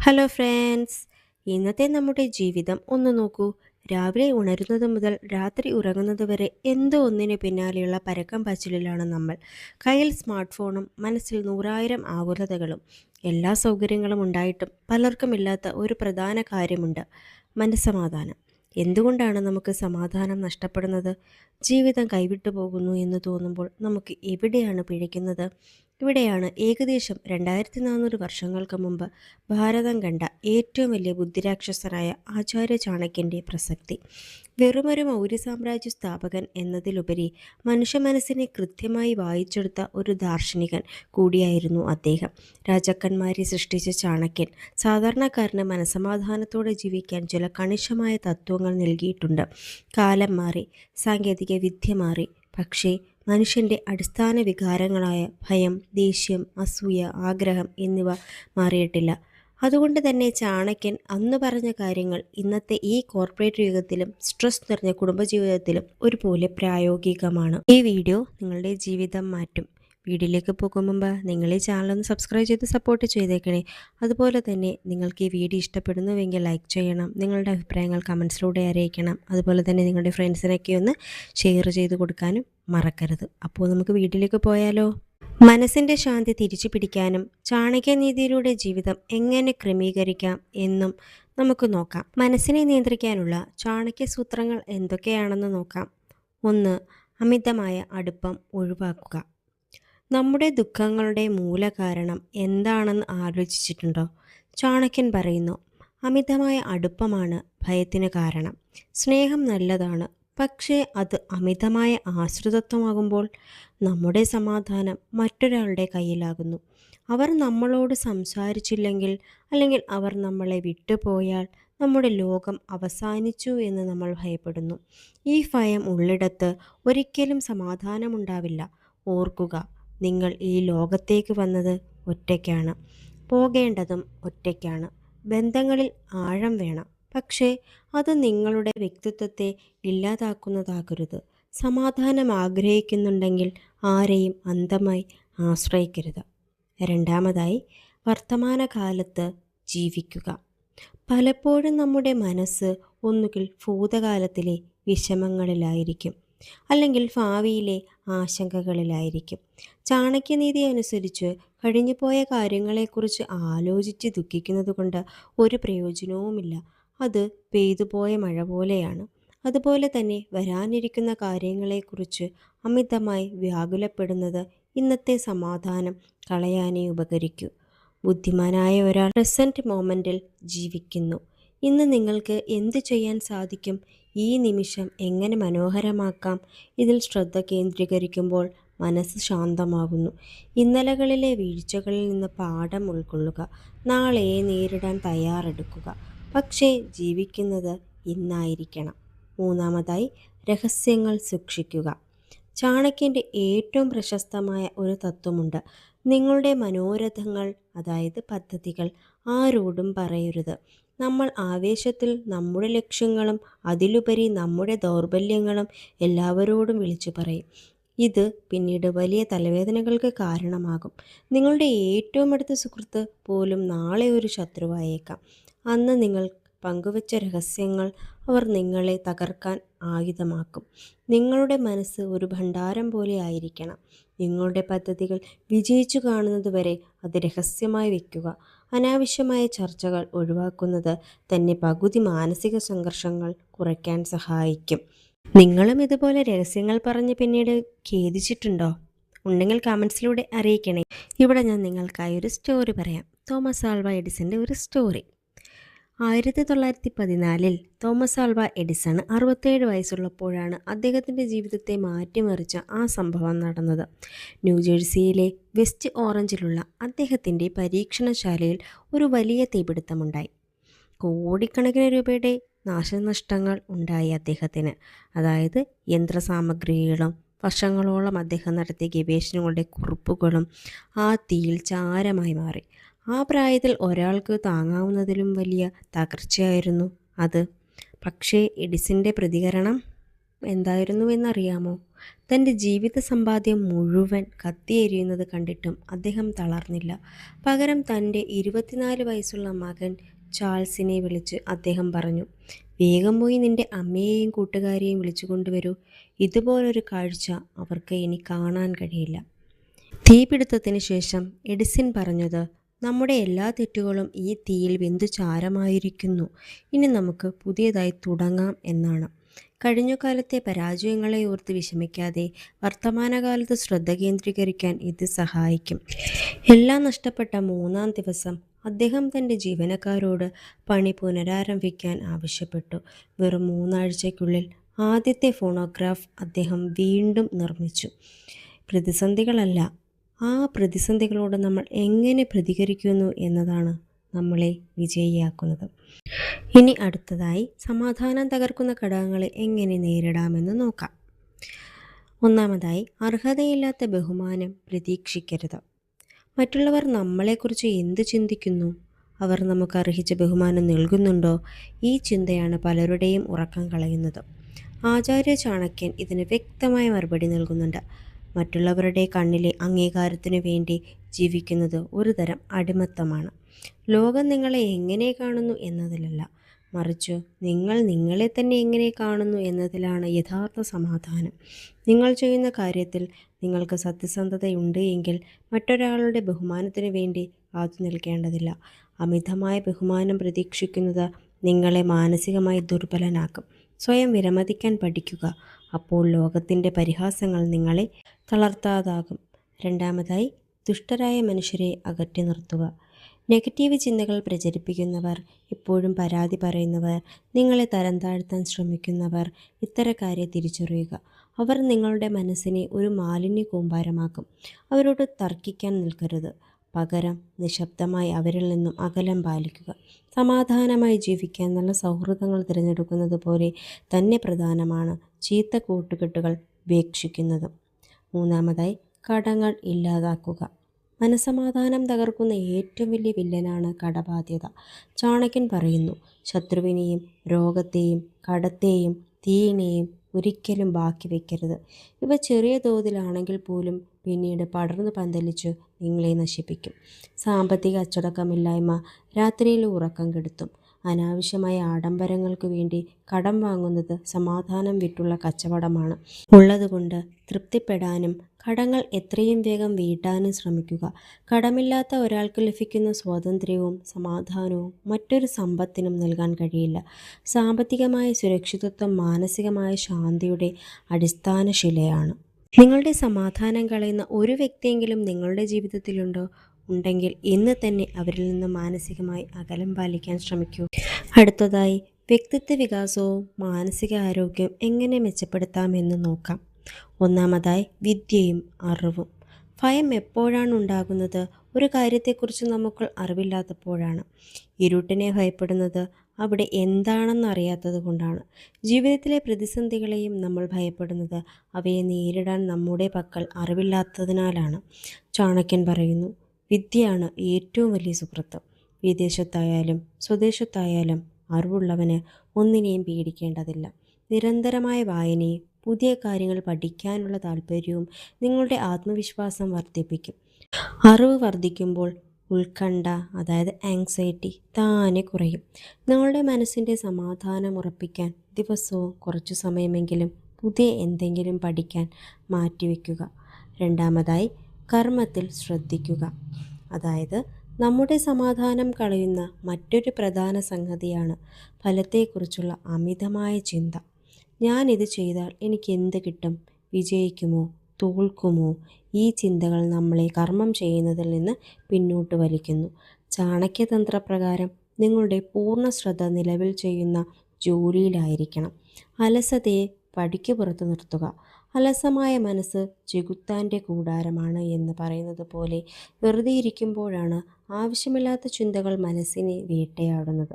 Hello friends, ഇന്നത്തെ നമ്മുടെ ജീവിതം ഒന്ന് നോക്കൂ. രാവിലെ ഉണരുന്നത് മുതൽ രാത്രി ഉറങ്ങുന്നത് വരെ എന്തോ ഒന്നിന് പിന്നാലെയുള്ള പരക്കം പാച്ചിലിലാണ് നമ്മൾ. കയ്യിൽ സ്മാർട്ട് ഫോണും മനസ്സിൽ നൂറായിരം ആകുലതകളും. എല്ലാ സൗകര്യങ്ങളും ഉണ്ടായിട്ടും പലർക്കും ഇല്ലാത്ത ഒരു പ്രധാന കാര്യമുണ്ട്: മനസ്സമാധാനം. എന്തുകൊണ്ടാണ് നമുക്ക് സമാധാനം നഷ്ടപ്പെടുന്നത്? ജീവിതം കൈവിട്ടു പോകുന്നു എന്ന് തോന്നുമ്പോൾ നമുക്ക് എവിടെയാണ് പിഴയ്ക്കുന്നത്? ഇവിടെയാണ് ഏകദേശം 2400 വർഷങ്ങൾക്ക് മുമ്പ് ഭാരതം കണ്ട ഏറ്റവും വലിയ ബുദ്ധിരാക്ഷസനായ ആചാര്യ ചാണക്യൻ്റെ പ്രസക്തി. വെറുമൊരു മൗര്യ സാമ്രാജ്യ സ്ഥാപകൻ എന്നതിലുപരി മനുഷ്യ മനസ്സിനെ കൃത്യമായി വായിച്ചെടുത്ത ഒരു ദാർശനികൻ കൂടിയായിരുന്നു അദ്ദേഹം. രാജാക്കന്മാരെ സൃഷ്ടിച്ച ചാണക്യൻ സാധാരണക്കാരന് മനസമാധാനത്തോടെ ജീവിക്കാൻ ചില കണിശമായ തത്വങ്ങൾ നൽകിയിട്ടുണ്ട്. കാലം മാറി, സാങ്കേതിക വിദ്യ മാറി, പക്ഷേ മനുഷ്യൻ്റെ അടിസ്ഥാന വികാരങ്ങളായ ഭയം, ദേഷ്യം, അസൂയ, ആഗ്രഹം എന്നിവ മാറിയിട്ടില്ല. അതുകൊണ്ട് തന്നെ ചാണക്യൻ അന്ന് പറഞ്ഞ കാര്യങ്ങൾ ഇന്നത്തെ ഈ കോർപ്പറേറ്റ് യുഗത്തിലും സ്ട്രെസ് നിറഞ്ഞ കുടുംബജീവിതത്തിലും ഒരുപോലെ പ്രായോഗികമാണ്. ഈ വീഡിയോ നിങ്ങളുടെ ജീവിതം മാറ്റും. വീഡിയോയിലേക്ക് പോകും മുമ്പ് നിങ്ങൾ ഈ ചാനലൊന്ന് സബ്സ്ക്രൈബ് ചെയ്ത് സപ്പോർട്ട് ചെയ്തേക്കണേ. അതുപോലെ തന്നെ നിങ്ങൾക്ക് ഈ വീഡിയോ ഇഷ്ടപ്പെടുന്നുവെങ്കിൽ ലൈക്ക് ചെയ്യണം, നിങ്ങളുടെ അഭിപ്രായങ്ങൾ കമൻസിലൂടെ അറിയിക്കണം. അതുപോലെ തന്നെ നിങ്ങളുടെ ഫ്രണ്ട്സിനൊക്കെ ഒന്ന് ഷെയർ ചെയ്ത് കൊടുക്കാനും മറക്കരുത്. അപ്പോൾ നമുക്ക് വീഡിയോയിലേക്ക് പോയാലോ? മനസ്സിൻ്റെ ശാന്തി തിരിച്ചു പിടിക്കാനും ചാണക്യനീതിയിലൂടെ ജീവിതം എങ്ങനെ ക്രമീകരിക്കാം എന്നും നമുക്ക് നോക്കാം. മനസ്സിനെ നിയന്ത്രിക്കാനുള്ള ചാണക്യ സൂത്രങ്ങൾ എന്തൊക്കെയാണെന്ന് നോക്കാം. 1. അമിതമായ അടുപ്പം ഒഴിവാക്കുക. നമ്മുടെ ദുഃഖങ്ങളുടെ മൂലകാരണം എന്താണെന്ന് ആലോചിച്ചിട്ടുണ്ടോ? ചാണക്യൻ പറയുന്നു, അമിതമായ അടുപ്പമാണ് ഭയത്തിന് കാരണം. സ്നേഹം നല്ലതാണ്, പക്ഷേ അത് അമിതമായ ആശ്രിതത്വമാകുമ്പോൾ നമ്മുടെ സമാധാനം മറ്റൊരാളുടെ കയ്യിലാകുന്നു. അവർ നമ്മളോട് സംസാരിച്ചില്ലെങ്കിൽ, അല്ലെങ്കിൽ അവർ നമ്മളെ വിട്ടുപോയാൽ നമ്മുടെ ലോകം അവസാനിച്ചു എന്ന് നമ്മൾ ഭയപ്പെടുന്നു. ഈ ഭയം ഉള്ളിടത്ത് ഒരിക്കലും സമാധാനമുണ്ടാവില്ല. ഓർക്കുക, നിങ്ങൾ ഈ ലോകത്തേക്ക് വന്നത് ഒറ്റയ്ക്കാണ്, പോകേണ്ടതും ഒറ്റയ്ക്കാണ്. ബന്ധങ്ങളിൽ ആഴം വേണം, പക്ഷേ അത് നിങ്ങളുടെ വ്യക്തിത്വത്തെ ഇല്ലാതാക്കുന്നതാകരുത്. സമാധാനം ആഗ്രഹിക്കുന്നുണ്ടെങ്കിൽ ആരെയും അന്ധമായി ആശ്രയിക്കരുത്. 2. വർത്തമാനകാലത്ത് ജീവിക്കുക. പലപ്പോഴും നമ്മുടെ മനസ്സ് ഒന്നുകിൽ ഭൂതകാലത്തിലെ വിഷമങ്ങളിലായിരിക്കും, അല്ലെങ്കിൽ ഭാവിയിലെ ആശങ്കകളിലായിരിക്കും. ചാണക്യനീതി അനുസരിച്ച് കഴിഞ്ഞുപോയ കാര്യങ്ങളെക്കുറിച്ച് ആലോചിച്ച് ദുഃഖിക്കുന്നത് കൊണ്ട് ഒരു പ്രയോജനവുമില്ല. അത് പെയ്തുപോയ മഴ പോലെയാണ്. അതുപോലെ തന്നെ വരാനിരിക്കുന്ന കാര്യങ്ങളെക്കുറിച്ച് അമിതമായി വ്യാകുലപ്പെടുന്നത് ഇന്നത്തെ സമാധാനം കളയാനേ ഉപകരിക്കൂ. ബുദ്ധിമാനായ ഒരാൾ പ്രസൻറ്റ് മൊമെൻറ്റിൽ ജീവിക്കുന്നു. ഇന്ന് നിങ്ങൾക്ക് എന്ത് ചെയ്യാൻ സാധിക്കും? ഈ നിമിഷം എങ്ങനെ മനോഹരമാക്കാം? ഇതിൽ ശ്രദ്ധ കേന്ദ്രീകരിക്കുമ്പോൾ മനസ്സ് ശാന്തമാകുന്നു. ഇന്നലകളിലെ വീഴ്ചകളിൽ നിന്ന് പാഠം ഉൾക്കൊള്ളുക. നാളെയെ നേരിടാൻ തയ്യാറെടുക്കുക. പക്ഷേ ജീവിക്കുന്നത് ഇന്നായിരിക്കണം. 3. രഹസ്യങ്ങൾ സൂക്ഷിക്കുക. ചാണക്യൻ്റെ ഏറ്റവും പ്രശസ്തമായ ഒരു തത്വമുണ്ട്: നിങ്ങളുടെ മനോരഥങ്ങൾ, അതായത് പദ്ധതികൾ, ആരോടും പറയരുത്. നമ്മൾ ആവേശത്തിൽ നമ്മുടെ ലക്ഷ്യങ്ങളും അതിലുപരി നമ്മുടെ ദൗർബല്യങ്ങളും എല്ലാവരോടും വിളിച്ചു പറയും. ഇത് പിന്നീട് വലിയ തലവേദനകൾക്ക് കാരണമാകും. നിങ്ങളുടെ ഏറ്റവും അടുത്ത സുഹൃത്ത് പോലും നാളെ ഒരു ശത്രുവായേക്കാം. അന്ന് നിങ്ങൾ പങ്കുവച്ച രഹസ്യങ്ങൾ അവർ നിങ്ങളെ തകർക്കാൻ ആയുധമാക്കും. നിങ്ങളുടെ മനസ്സ് ഒരു ഭണ്ഡാരം പോലെ ആയിരിക്കണം. നിങ്ങളുടെ പദ്ധതികൾ വിജയിച്ചു കാണുന്നതുവരെ അത് രഹസ്യമായി വയ്ക്കുക. അനാവശ്യമായ ചർച്ചകൾ ഒഴിവാക്കുന്നത് തന്നെ പകുതി മാനസിക സംഘർഷങ്ങൾ കുറയ്ക്കാൻ സഹായിക്കും. നിങ്ങളും ഇതുപോലെ രഹസ്യങ്ങൾ പറഞ്ഞ് പിന്നീട് ഖേദിച്ചിട്ടുണ്ടോ? ഉണ്ടെങ്കിൽ കമൻസിലൂടെ അറിയിക്കണേ. ഇവിടെ ഞാൻ നിങ്ങൾക്കായി ഒരു സ്റ്റോറി പറയാം. തോമസ് ആൽവ എഡിസൻ്റെ ഒരു സ്റ്റോറി. 1914 തോമസ് ആൽവ എഡിസൺ 67 വയസ്സുള്ളപ്പോഴാണ് അദ്ദേഹത്തിൻ്റെ ജീവിതത്തെ മാറ്റിമറിച്ച ആ സംഭവം നടന്നത്. ന്യൂജേഴ്സിയിലെ വെസ്റ്റ് ഓറഞ്ചിലുള്ള അദ്ദേഹത്തിൻ്റെ പരീക്ഷണശാലയിൽ ഒരു വലിയ തീപിടുത്തമുണ്ടായി. കോടിക്കണക്കിന് രൂപയുടെ നാശനഷ്ടങ്ങൾ ഉണ്ടായി അദ്ദേഹത്തിന്. അതായത് യന്ത്രസാമഗ്രികളും വർഷങ്ങളോളം അദ്ദേഹം നടത്തിയ ഗവേഷണങ്ങളുടെ കുറിപ്പുകളും ആ തീയിൽ ചാരമായി മാറി. ആ പ്രായത്തിൽ ഒരാൾക്ക് താങ്ങാവുന്നതിലും വലിയ തകർച്ചയായിരുന്നു അത്. പക്ഷേ എഡിസൻ്റെ പ്രതികരണം എന്തായിരുന്നുവെന്നറിയാമോ? തൻ്റെ ജീവിത സമ്പാദ്യം മുഴുവൻ കത്തിയെരിയുന്നത് കണ്ടിട്ടും അദ്ദേഹം തളർന്നില്ല. പകരം തൻ്റെ 24 വയസ്സുള്ള മകൻ ചാൾസിനെ വിളിച്ച് അദ്ദേഹം പറഞ്ഞു, വേഗം പോയി നിന്റെ അമ്മയെയും കൂട്ടുകാരെയും വിളിച്ചു കൊണ്ടുവരൂ. ഇതുപോലൊരു കാഴ്ച അവർക്ക് ഇനി കാണാൻ കഴിയില്ല. തീപിടുത്തത്തിന് ശേഷം എഡിസൺ പറഞ്ഞത്, നമ്മുടെ എല്ലാ തെറ്റുകളും ഈ തീയിൽ വെന്തു ചാരമായിരിക്കുന്നു. ഇനി നമുക്ക് പുതിയതായി തുടങ്ങാം എന്നാണ്. കഴിഞ്ഞകാലത്തെ പരാജയങ്ങളെ ഓർത്ത് വിഷമിക്കാതെ വർത്തമാനകാലത്ത് ശ്രദ്ധ കേന്ദ്രീകരിക്കാൻ ഇത് സഹായിക്കും. എല്ലാം നഷ്ടപ്പെട്ട 3-ാം ദിവസം അദ്ദേഹം തൻ്റെ ജീവനക്കാരോട് പണി പുനരാരംഭിക്കാൻ ആവശ്യപ്പെട്ടു. വെറും 3 ആഴ്ചയ്ക്കുള്ളിൽ ആദ്യത്തെ ഫോണോഗ്രാഫ് അദ്ദേഹം വീണ്ടും നിർമ്മിച്ചു. പ്രതിസന്ധികളല്ല, ആ പ്രതിസന്ധികളോട് നമ്മൾ എങ്ങനെ പ്രതികരിക്കുന്നു എന്നതാണ് നമ്മളെ വിജയിയാക്കുന്നത്. ഇനി അടുത്തതായി സമാധാനം തകർക്കുന്ന ഘടകങ്ങളെ എങ്ങനെ നേരിടാമെന്ന് നോക്കാം. ഒന്നാമതായി, അർഹതയില്ലാത്ത ബഹുമാനം പ്രതീക്ഷിക്കരുത്. മറ്റുള്ളവർ നമ്മളെക്കുറിച്ച് എന്ത് ചിന്തിക്കുന്നു? അവർ നമുക്ക് അർഹിച്ച ബഹുമാനം നൽകുന്നുണ്ടോ? ഈ ചിന്തയാണ് പലരുടെയും ഉറക്കം കളയുന്നത്. ആചാര്യ ചാണക്യൻ ഇതിന് വ്യക്തമായ മറുപടി നൽകുന്നുണ്ട്. മറ്റുള്ളവരുടെ കണ്ണിലെ അംഗീകാരത്തിനു വേണ്ടി ജീവിക്കുന്നത് ഒരു തരം അടിമത്തമാണ്. ലോകം നിങ്ങളെ എങ്ങനെ കാണുന്നു എന്നതിലല്ല, മറിച്ച് നിങ്ങൾ നിങ്ങളെ തന്നെ എങ്ങനെ കാണുന്നു എന്നതിലാണ് യഥാർത്ഥ സമാധാനം. നിങ്ങൾ ചെയ്യുന്ന കാര്യത്തിൽ നിങ്ങൾക്ക് സത്യസന്ധതയുണ്ട് എങ്കിൽ മറ്റൊരാളുടെ ബഹുമാനത്തിനു വേണ്ടി കാത്തു നിൽക്കേണ്ടതില്ല. അമിതമായ ബഹുമാനം പ്രതീക്ഷിക്കുന്നത് നിങ്ങളെ മാനസികമായി ദുർബലനാക്കും. സ്വയം വിലമതിക്കാൻ പഠിക്കുക. അപ്പോൾ ലോകത്തിൻ്റെ പരിഹാസങ്ങൾ നിങ്ങളെ തളർത്താതാകും. രണ്ടാമതായി, ദുഷ്ടരായ മനുഷ്യരെ അകറ്റി നിർത്തുക. നെഗറ്റീവ് ചിന്തകൾ പ്രചരിപ്പിക്കുന്നവർ, എപ്പോഴും പരാതി പറയുന്നവർ, നിങ്ങളെ തരം താഴ്ത്താൻ ശ്രമിക്കുന്നവർ, ഇത്തരക്കാരെ തിരിച്ചറിയുക. അവർ നിങ്ങളുടെ മനസ്സിനെ ഒരു മാലിന്യ കൂമ്പാരമാക്കും. അവരോട് തർക്കിക്കാൻ നിൽക്കരുത്. പകരം നിശബ്ദമായി അവരിൽ നിന്നും അകലം പാലിക്കുക. സമാധാനമായി ജീവിക്കാൻ നല്ല സൗഹൃദങ്ങൾ തിരഞ്ഞെടുക്കുന്നത് പോലെ തന്നെ പ്രധാനമാണ് ചീത്ത കൂട്ടുകെട്ടുകൾ ഉപേക്ഷിക്കുന്നതും. മൂന്നാമതായി, കടങ്ങൾ ഇല്ലാതാക്കുക. മനസമാധാനം തകർക്കുന്ന ഏറ്റവും വലിയ വില്ലനാണ് കടബാധ്യത. ചാണക്യൻ പറയുന്നു, ശത്രുവിനെയും രോഗത്തെയും കടത്തെയും തീയിനെയും ഒരിക്കലും ബാക്കി വയ്ക്കരുത്. ഇവ ചെറിയ തോതിലാണെങ്കിൽ പോലും പിന്നീട് പടർന്നു പന്തലിച്ച് നിങ്ങളെ നശിപ്പിക്കും. സാമ്പത്തിക അച്ചടക്കമില്ലായ്മ രാത്രിയിൽ ഉറക്കം കെടുത്തും. അനാവശ്യമായ ആഡംബരങ്ങൾക്ക് വേണ്ടി കടം വാങ്ങുന്നത് സമാധാനം വിട്ടുള്ള കച്ചവടമാണ്. ഉള്ളതുകൊണ്ട് തൃപ്തിപ്പെടാനും കടങ്ങൾ എത്രയും വേഗം വീട്ടാനും ശ്രമിക്കുക. കടമില്ലാത്ത ഒരാൾക്ക് ലഭിക്കുന്ന സ്വാതന്ത്ര്യവും സമാധാനവും മറ്റൊരു സമ്പത്തിനും നൽകാൻ കഴിയില്ല. സാമ്പത്തികമായ സുരക്ഷിതത്വം മാനസികമായ ശാന്തിയുടെ അടിസ്ഥാന ശിലയാണ്. നിങ്ങളുടെ സമാധാനം കളയുന്ന ഒരു വ്യക്തിയെങ്കിലും നിങ്ങളുടെ ജീവിതത്തിലുണ്ടോ? ഉണ്ടെങ്കിൽ ഇന്ന് തന്നെ അവരിൽ നിന്ന് മാനസികമായി അകലം പാലിക്കാൻ ശ്രമിക്കൂ. അടുത്തതായി, വ്യക്തിത്വ വികാസവും മാനസിക ആരോഗ്യവും എങ്ങനെ മെച്ചപ്പെടുത്താമെന്ന് നോക്കാം. ഒന്നാമതായി, വിദ്യയും അറിവും. ഭയം എപ്പോഴാണ് ഉണ്ടാകുന്നത്? ഒരു കാര്യത്തെക്കുറിച്ച് നമുക്ക് അറിവില്ലാത്തപ്പോഴാണ്. ഇരുട്ടിനെ ഭയപ്പെടുന്നത് അവിടെ എന്താണെന്ന് അറിയാത്തത് കൊണ്ടാണ്. ജീവിതത്തിലെ പ്രതിസന്ധികളെയും നമ്മൾ ഭയപ്പെടുന്നത് അവയെ നേരിടാൻ നമ്മുടെ പക്കൽ അറിവില്ലാത്തതിനാലാണ്. ചാണക്യൻ പറയുന്നു, വിദ്യയാണ് ഏറ്റവും വലിയ സുഹൃത്ത്. വിദേശത്തായാലും സ്വദേശത്തായാലും അറിവുള്ളവന് ഒന്നിനെയും പേടിക്കേണ്ടതില്ല. നിരന്തരമായ വായനയും പുതിയ കാര്യങ്ങൾ പഠിക്കാനുള്ള താല്പര്യവും നിങ്ങളുടെ ആത്മവിശ്വാസം വർദ്ധിപ്പിക്കും. അറിവ് വർദ്ധിക്കുമ്പോൾ ഉത്കണ്ഠ, അതായത് ആങ്സൈറ്റി, താനെ കുറയും. നിങ്ങളുടെ മനസ്സിൻ്റെ സമാധാനം ഉറപ്പിക്കാൻ ദിവസവും കുറച്ചു സമയമെങ്കിലും പുതിയ എന്തെങ്കിലും പഠിക്കാൻ മാറ്റിവെക്കുക. രണ്ടാമതായി, കർമ്മത്തിൽ ശ്രദ്ധിക്കുക. അതായത് നമ്മുടെ സമാധാനം കളയുന്ന മറ്റൊരു പ്രധാന സംഗതിയാണ് ഫലത്തെക്കുറിച്ചുള്ള അമിതമായ ചിന്ത. ഞാനിത് ചെയ്താൽ എനിക്ക് എന്ത് കിട്ടും? വിജയിക്കുമോ? തോൽക്കുമോ? ഈ ചിന്തകൾ നമ്മളെ കർമ്മം ചെയ്യുന്നതിൽ നിന്ന് പിന്നോട്ട് വലിക്കുന്നു. ചാണക്യതന്ത്രപ്രകാരം നിങ്ങളുടെ പൂർണ്ണ ശ്രദ്ധ നിലവിൽ ചെയ്യുന്ന ജോലിയിലായിരിക്കണം. അലസതയെ പടിക്ക് പുറത്ത് നിർത്തുക. അലസമായ മനസ്സ് ചെകുത്താൻ്റെ കൂടാരമാണ് എന്ന് പറയുന്നത് പോലെ വെറുതെ ഇരിക്കുമ്പോഴാണ് ആവശ്യമില്ലാത്ത ചിന്തകൾ മനസ്സിനെ വേട്ടയാടുന്നത്.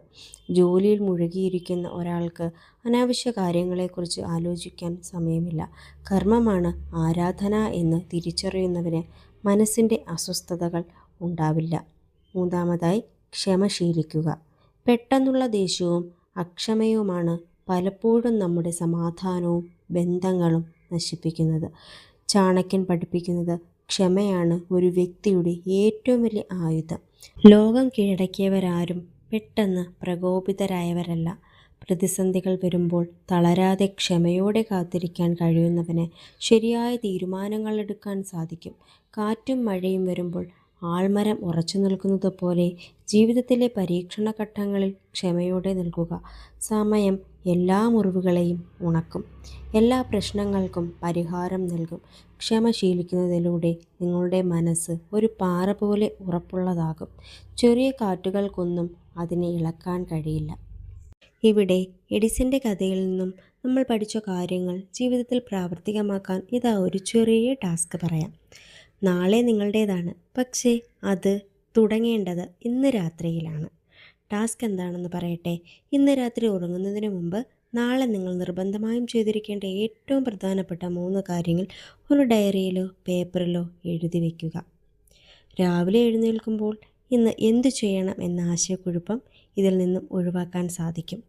ജോലിയിൽ മുഴുകിയിരിക്കുന്ന ഒരാൾക്ക് അനാവശ്യ കാര്യങ്ങളെക്കുറിച്ച് ആലോചിക്കാൻ സമയമില്ല. കർമ്മമാണ് ആരാധന എന്ന് തിരിച്ചറിയുന്നവന് മനസ്സിൻ്റെ അസ്വസ്ഥതകൾ ഉണ്ടാവില്ല. മൂന്നാമതായി, ക്ഷമ ശീലിക്കുക. പെട്ടെന്നുള്ള ദേഷ്യവും അക്ഷമയുമാണ് പലപ്പോഴും നമ്മുടെ സമാധാനവും ബന്ധങ്ങളും നശിപ്പിക്കുന്നത്. ചാണക്യൻ പഠിപ്പിക്കുന്നത് ക്ഷമയാണ് ഒരു വ്യക്തിയുടെ ഏറ്റവും വലിയ ആയുധം. ലോകം കീഴടക്കിയവരാരും പെട്ടെന്ന് പ്രകോപിതരായവരല്ല. പ്രതിസന്ധികൾ വരുമ്പോൾ തളരാതെ ക്ഷമയോടെ കാത്തിരിക്കാൻ കഴിയുന്നവന് ശരിയായ തീരുമാനങ്ങൾ എടുക്കാൻ സാധിക്കും. കാറ്റും മഴയും വരുമ്പോൾ ആൾമരം ഉറച്ചു നിൽക്കുന്നത് പോലെ ജീവിതത്തിലെ പരീക്ഷണ ഘട്ടങ്ങളിൽ ക്ഷമയോടെ നിൽക്കുക. സമയം എല്ലാ മുറിവുകളെയും ഉണക്കും, എല്ലാ പ്രശ്നങ്ങൾക്കും പരിഹാരം നൽകും. ക്ഷമ ശീലിക്കുന്നതിലൂടെ നിങ്ങളുടെ മനസ്സ് ഒരു പാറ പോലെ ഉറപ്പുള്ളതാകും. ചെറിയ കാറ്റുകൾക്കൊന്നും അതിനെ ഇളക്കാൻ കഴിയില്ല. ഇവിടെ എഡിസന്റെ കഥയിൽ നിന്നും നമ്മൾ പഠിച്ച കാര്യങ്ങൾ ജീവിതത്തിൽ പ്രാവർത്തികമാക്കാൻ ഇതാ ഒരു ചെറിയ ടാസ്ക് പറയാം. നാളെ നിങ്ങളുടേതാണ്, പക്ഷേ അത് തുടങ്ങേണ്ടത് ഇന്ന് രാത്രിയിലാണ്. ടാസ്ക് എന്താണെന്ന് പറയട്ടെ. ഇന്ന് രാത്രി ഉറങ്ങുന്നതിന് മുമ്പ് നാളെ നിങ്ങൾ നിർബന്ധമായും ചെയ്തിരിക്കേണ്ട ഏറ്റവും പ്രധാനപ്പെട്ട 3 കാര്യങ്ങൾ ഒരു ഡയറിയിലോ പേപ്പറിലോ എഴുതി വയ്ക്കുക. രാവിലെ എഴുന്നേൽക്കുമ്പോൾ ഇന്ന് എന്തു ചെയ്യണം എന്ന ആശയക്കുഴപ്പം ഇതിൽ നിന്നും ഒഴിവാക്കാൻ സാധിക്കും.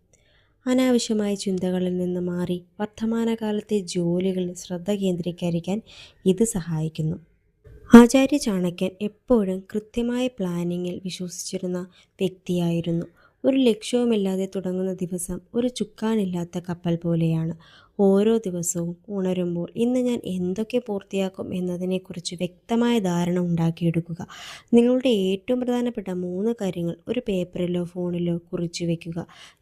അനാവശ്യമായ ചിന്തകളിൽ നിന്ന് മാറി വർത്തമാനകാലത്തെ ജോലികളിൽ ശ്രദ്ധ കേന്ദ്രീകരിക്കാൻ ഇത് സഹായിക്കുന്നു. ആചാര്യ ചാണക്യൻ എപ്പോഴും കൃത്യമായ പ്ലാനിങ്ങിൽ വിശ്വസിച്ചിരുന്ന വ്യക്തിയായിരുന്നു. ഒരു ലക്ഷ്യവുമില്ലാതെ തുടങ്ങുന്ന ദിവസം ഒരു ചുക്കാനില്ലാത്ത കപ്പൽ പോലെയാണ്. ഓരോ ദിവസവും ഉണരുമ്പോൾ ഇന്ന് ഞാൻ എന്തൊക്കെ പൂർത്തിയാക്കും എന്നതിനെക്കുറിച്ച് വ്യക്തമായ ധാരണ ഉണ്ടാക്കിയെടുക്കുക. നിങ്ങളുടെ ഏറ്റവും പ്രധാനപ്പെട്ട 3 കാര്യങ്ങൾ ഒരു പേപ്പറിലോ ഫോണിലോ കുറിച്ചു വയ്ക്കുക.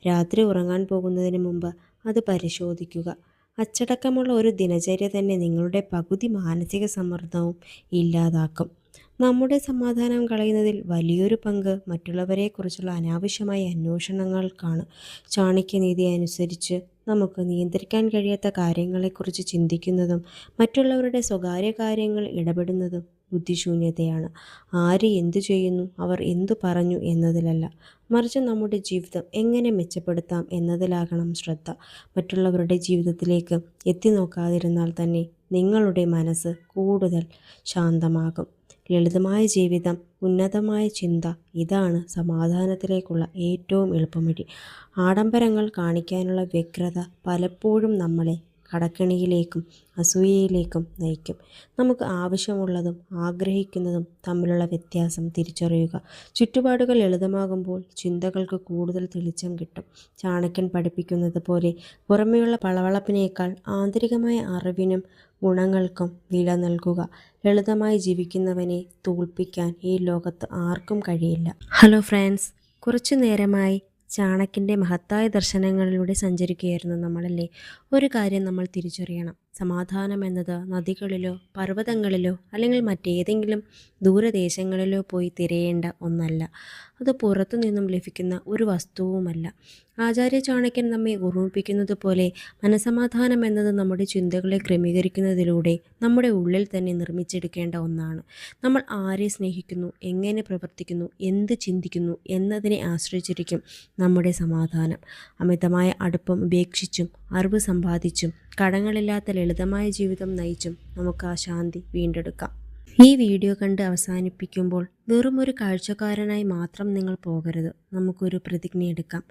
രാത്രി ഉറങ്ങാൻ പോകുന്നതിന് മുമ്പ് അത് പരിശോധിക്കുക. അച്ചടക്കമുള്ള ഒരു ദിനചര്യ തന്നെ നിങ്ങളുടെ പകുതി മാനസിക സമ്മർദ്ദവും ഇല്ലാതാക്കും. നമ്മുടെ സമാധാനം കളയുന്നതിൽ വലിയൊരു പങ്ക് മറ്റുള്ളവരെക്കുറിച്ചുള്ള അനാവശ്യമായ അന്വേഷണങ്ങൾക്കാണ്. ചാണക്യനീതി അനുസരിച്ച് നമുക്ക് നിയന്ത്രിക്കാൻ കഴിയാത്ത കാര്യങ്ങളെക്കുറിച്ച് ചിന്തിക്കുന്നതും മറ്റുള്ളവരുടെ സ്വകാര്യ കാര്യങ്ങൾ ഇടപെടുന്നതും ബുദ്ധിശൂന്യതയാണ്. ആര് എന്തു ചെയ്യുന്നു, അവർ എന്തു പറഞ്ഞു എന്നതിലല്ല, മറിച്ച് നമ്മുടെ ജീവിതം എങ്ങനെ മെച്ചപ്പെടുത്താം എന്നതിലാകണം ശ്രദ്ധ. മറ്റുള്ളവരുടെ ജീവിതത്തിലേക്ക് എത്തി നോക്കാതിരുന്നാൽ തന്നെ നിങ്ങളുടെ മനസ്സ് കൂടുതൽ ശാന്തമാകും. ലളിതമായ ജീവിതം, ഉന്നതമായ ചിന്ത, ഇതാണ് സമാധാനത്തിലേക്കുള്ള ഏറ്റവും എളുപ്പവഴി. ആഡംബരങ്ങൾ കാണിക്കാനുള്ള വ്യഗ്രത പലപ്പോഴും നമ്മളെ കടക്കെണിയിലേക്കും അസൂയയിലേക്കും നയിക്കും. നമുക്ക് ആവശ്യമുള്ളതും ആഗ്രഹിക്കുന്നതും തമ്മിലുള്ള വ്യത്യാസം തിരിച്ചറിയുക. ചുറ്റുപാടുകൾ ലളിതമാകുമ്പോൾ ചിന്തകൾക്ക് കൂടുതൽ തെളിച്ചം കിട്ടും. ചാണക്യൻ പഠിപ്പിക്കുന്നത് പോലെ പുറമെയുള്ള പളവളപ്പിനേക്കാൾ ആന്തരികമായ അറിവിനും ഗുണങ്ങൾക്കും വില നൽകുക. ലളിതമായി ജീവിക്കുന്നവനെ തോൽപ്പിക്കാൻ ഈ ലോകത്ത് ആർക്കും കഴിയില്ല. ഹലോ ഫ്രണ്ട്സ്, കുറച്ചു നേരമായി ചാണക്യൻ്റെ മഹത്തായ ദർശനങ്ങളിലൂടെ സഞ്ചരിക്കുകയായിരുന്നു നമ്മളല്ലേ. ഒരു കാര്യം നമ്മൾ തിരിച്ചറിയണം. സമാധാനം എന്നത് നദികളിലോ പർവ്വതങ്ങളിലോ അല്ലെങ്കിൽ മറ്റേതെങ്കിലും ദൂരദേശങ്ങളിലോ പോയി തിരയേണ്ട ഒന്നല്ല. അത് പുറത്തു നിന്നും ലഭിക്കുന്ന ഒരു വസ്തുവുമല്ല. ആചാര്യ ചാണക്യൻ നമ്മെ ഓർമ്മിപ്പിക്കുന്നത് പോലെ മനസമാധാനം എന്നത് നമ്മുടെ ചിന്തകളെ ക്രമീകരിക്കുന്നതിലൂടെ നമ്മുടെ ഉള്ളിൽ തന്നെ നിർമ്മിച്ചെടുക്കേണ്ട ഒന്നാണ്. നമ്മൾ ആരെ സ്നേഹിക്കുന്നു, എങ്ങനെ പ്രവർത്തിക്കുന്നു, എന്ത് ചിന്തിക്കുന്നു എന്നതിനെ ആശ്രയിച്ചിരിക്കും നമ്മുടെ സമാധാനം. അമിതമായ അടുപ്പം ഉപേക്ഷിച്ചും അറിവ് സമ്പാദിച്ചും കടങ്ങളില്ലാത്ത ലളിതമായ ജീവിതം നയിച്ചും നമുക്ക് ആ ശാന്തി വീണ്ടെടുക്കാം. ഈ വീഡിയോ കണ്ട് അവസാനിപ്പിക്കുമ്പോൾ വെറും ഒരു കാഴ്ചക്കാരനായി മാത്രം നിങ്ങൾ പോകരുത്. നമുക്കൊരു പ്രതിജ്ഞയെടുക്കാം.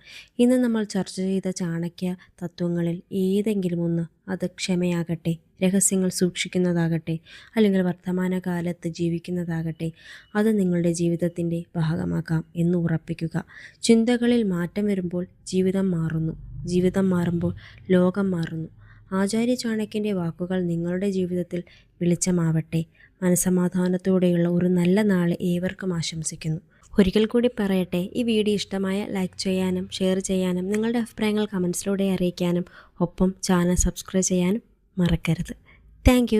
ഇന്ന് നമ്മൾ ചർച്ച ചെയ്ത ചാണക്യ തത്വങ്ങളിൽ ഏതെങ്കിലും ഒന്ന്, അത് ക്ഷമയാകട്ടെ, രഹസ്യങ്ങൾ സൂക്ഷിക്കുന്നതാകട്ടെ, അല്ലെങ്കിൽ വർത്തമാനകാലത്ത് ജീവിക്കുന്നതാകട്ടെ, അത് നിങ്ങളുടെ ജീവിതത്തിൻ്റെ ഭാഗമാക്കാം എന്ന് ഉറപ്പിക്കുക. ചിന്തകളിൽ മാറ്റം വരുമ്പോൾ ജീവിതം മാറുന്നു. ജീവിതം മാറുമ്പോൾ ലോകം മാറുന്നു. ആചാര്യ ചാണക്യൻ്റെ വാക്കുകൾ നിങ്ങളുടെ ജീവിതത്തിൽ വെളിച്ചമാവട്ടെ. മനസമാധാനത്തോടെയുള്ള ഒരു നല്ല നാൾ ഏവർക്കും ആശംസിക്കുന്നു. ഒരിക്കൽ കൂടി പറയട്ടെ, ഈ വീഡിയോ ഇഷ്ടമായ ലൈക്ക് ചെയ്യാനും ഷെയർ ചെയ്യാനും നിങ്ങളുടെ അഭിപ്രായങ്ങൾ കമൻസിലൂടെ അറിയിക്കാനും ഒപ്പം ചാനൽ സബ്സ്ക്രൈബ് ചെയ്യാനും മറക്കരുത്. താങ്ക്